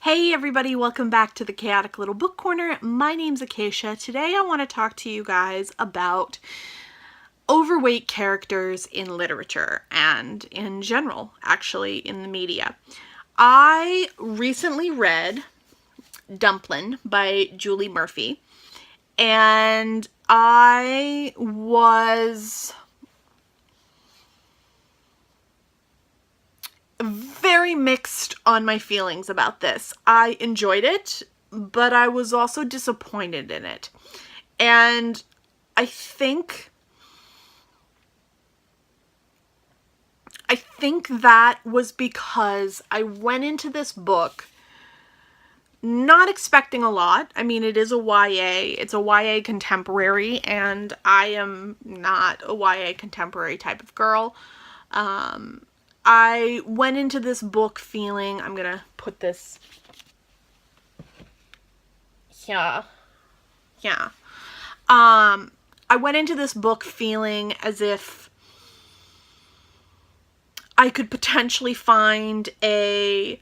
Hey everybody, welcome back to the Chaotic Little Book Corner. My name's Acacia. Today I want to talk to you guys about overweight characters in literature and in general, actually, in the media. I recently read Dumplin' by Julie Murphy, and I was very mixed on my feelings about this. I enjoyed it, but I was also disappointed in it. And I think that was because I went into this book not expecting a lot. I mean, it is a YA. It's a YA contemporary, and I am not a YA contemporary type of girl. I went into this book feeling, I'm gonna put this, yeah. I went into this book feeling as if I could potentially find a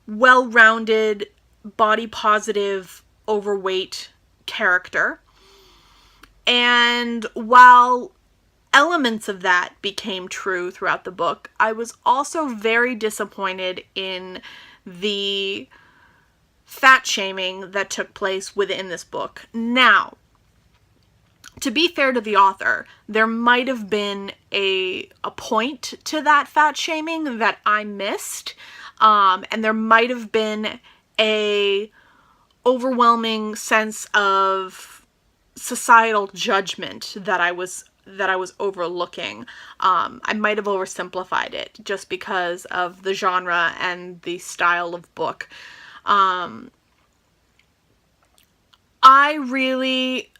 well-rounded, body-positive, overweight character. And while elements of that became true throughout the book, I was also very disappointed in the fat shaming that took place within this book. Now, to be fair to the author, there might have been a point to that fat shaming that I missed, and there might have been a overwhelming sense of societal judgment that I was overlooking. I might have oversimplified it just because of the genre and the style of book. I really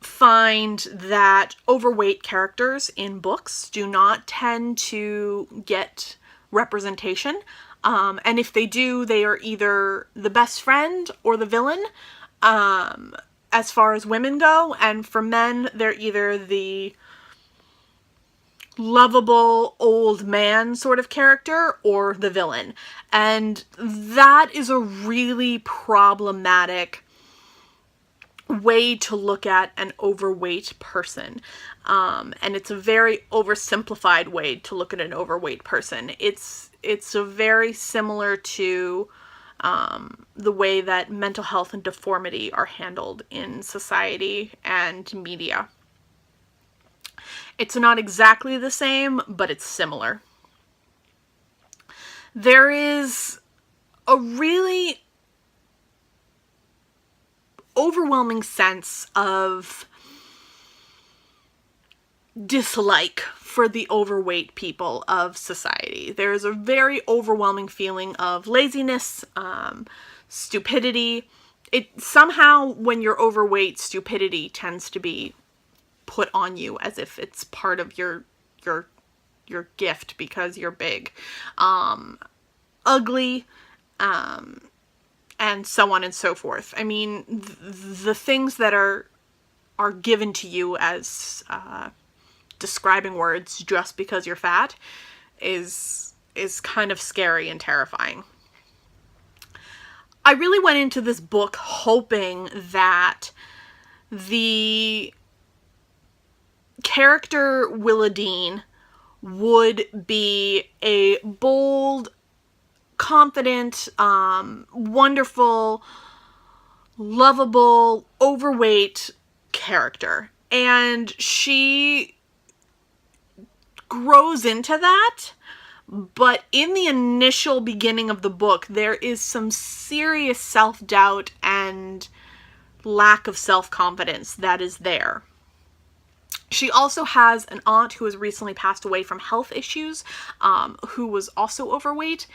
find that overweight characters in books do not tend to get representation. And if they do, they are either the best friend or the villain, as far as women go. And for men, they're either the lovable old man sort of character or the villain. And that is a really problematic way to look at an overweight person. And it's a very oversimplified way to look at an overweight person. It's a very similar to the way that mental health and deformity are handled in society and media. It's not exactly the same, but it's similar. There is a really overwhelming sense of dislike for the overweight people of society. There's a very overwhelming feeling of laziness, stupidity. It somehow, when you're overweight, stupidity tends to be put on you as if it's part of your gift because you're big. Ugly, and so on and so forth. I mean, the things that are given to you as describing words just because you're fat is kind of scary and terrifying. I really went into this book hoping that the character Willadine would be a bold, confident, wonderful, lovable, overweight character. And she grows into that, but in the initial beginning of the book, there is some serious self-doubt and lack of self-confidence that is there. She also has an aunt who has recently passed away from health issues, who was also overweight,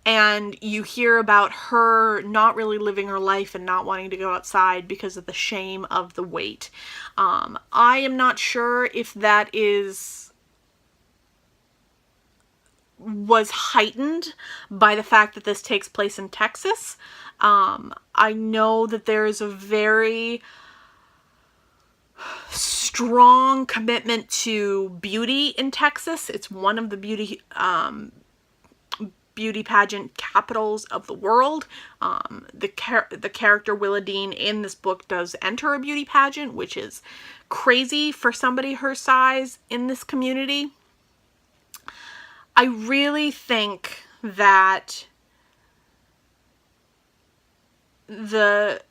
and you hear about her not really living her life and not wanting to go outside because of the shame of the weight. I am not sure if that was heightened by the fact that this takes place in Texas. I know that there is a very strong commitment to beauty in Texas. It's one of the beauty beauty pageant capitals of the world. The character Willowdean in this book does enter a beauty pageant, which is crazy for somebody her size in this community. I really think that the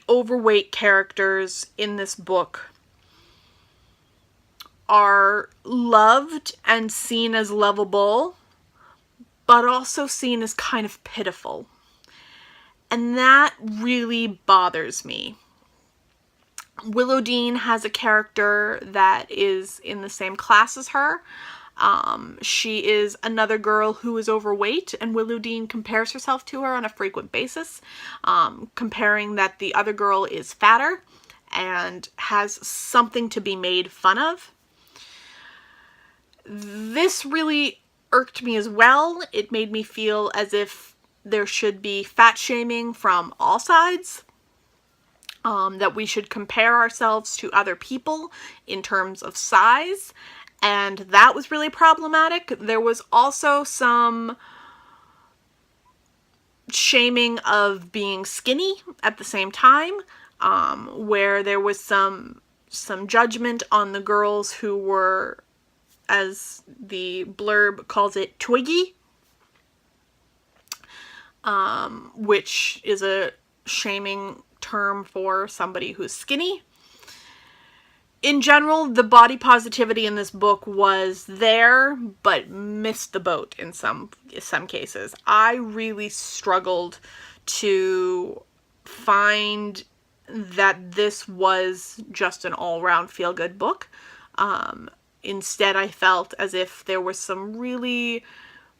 overweight characters in this book are loved and seen as lovable, but also seen as kind of pitiful. And that really bothers me. Willowdean has a character that is in the same class as her. She is another girl who is overweight, and Willowdean compares herself to her on a frequent basis, comparing that the other girl is fatter and has something to be made fun of. This really irked me as well. It made me feel as if there should be fat shaming from all sides. That we should compare ourselves to other people in terms of size, and that was really problematic. There was also some shaming of being skinny at the same time, where there was some judgment on the girls who were, as the blurb calls it, twiggy, which is a shaming term for somebody who's skinny. In general, the body positivity in this book was there, but missed the boat in some cases. I really struggled to find that this was just an all-round feel-good book. Instead, I felt as if there were some really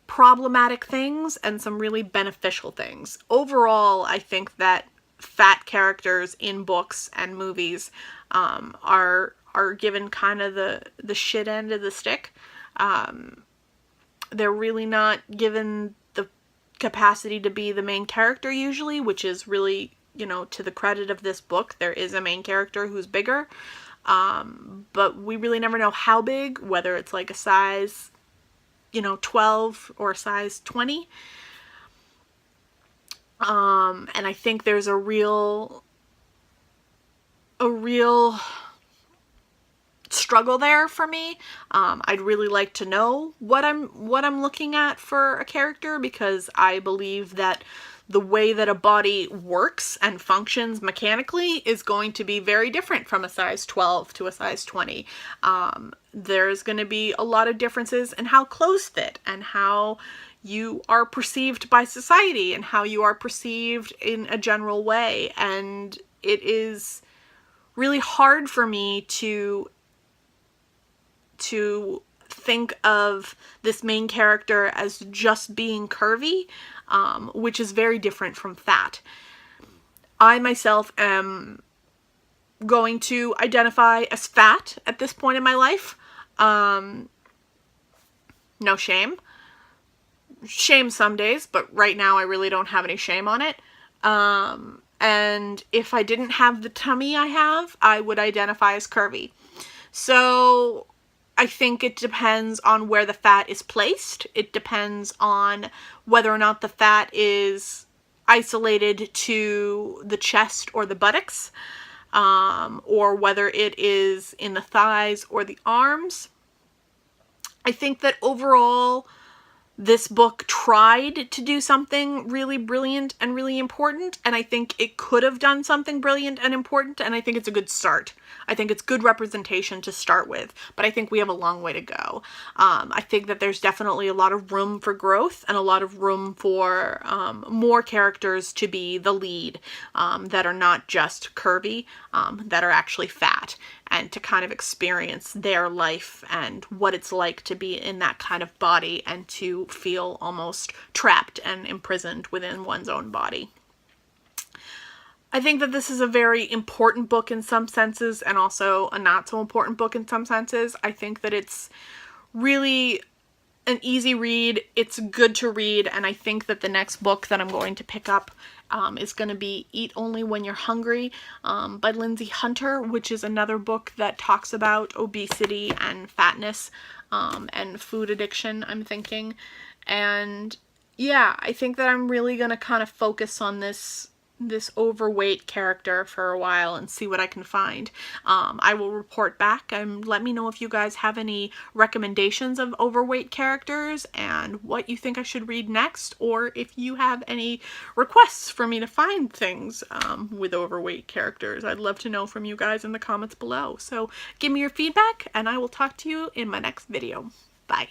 problematic things and some really beneficial things. Overall, I think that fat characters in books and movies are given kind of the shit end of the stick. They're really not given the capacity to be the main character usually, which is really, to the credit of this book. There is a main character who's bigger, but we really never know how big, whether it's like a size 12 or a size 20. And I think there's a real struggle there for me. I'd really like to know what I'm looking at for a character, because I believe that the way that a body works and functions mechanically is going to be very different from a size 12 to a size 20. There's going to be a lot of differences in how clothes fit and how you are perceived by society and how you are perceived in a general way. And it is really hard for me to think of this main character as just being curvy, which is very different from fat. I myself am going to identify as fat at this point in my life. No shame. Shame some days, but right now I really don't have any shame on it. And if I didn't have the tummy I have, I would identify as curvy. So I think it depends on where the fat is placed. It depends on whether or not the fat is isolated to the chest or the buttocks, or whether it is in the thighs or the arms. I think that overall, this book tried to do something really brilliant and really important, and I think it could have done something brilliant and important, and I think it's a good start. I think it's good representation to start with, but I think we have a long way to go. I think that there's definitely a lot of room for growth and a lot of room for more characters to be the lead, that are not just curvy, that are actually fat, and to kind of experience their life and what it's like to be in that kind of body and to feel almost trapped and imprisoned within one's own body. I think that this is a very important book in some senses and also a not so important book in some senses. I think that it's really an easy read. It's good to read, and I think that the next book that I'm going to pick up is going to be Eat Only When You're Hungry by Lindsay Hunter, which is another book that talks about obesity and fatness and food addiction, I'm thinking. And yeah, I think that I'm really going to kind of focus on this overweight character for a while and see what I can find. I will report back and let me know if you guys have any recommendations of overweight characters and what you think I should read next, or if you have any requests for me to find things with overweight characters. I'd love to know from you guys in the comments below. So give me your feedback and I will talk to you in my next video. Bye.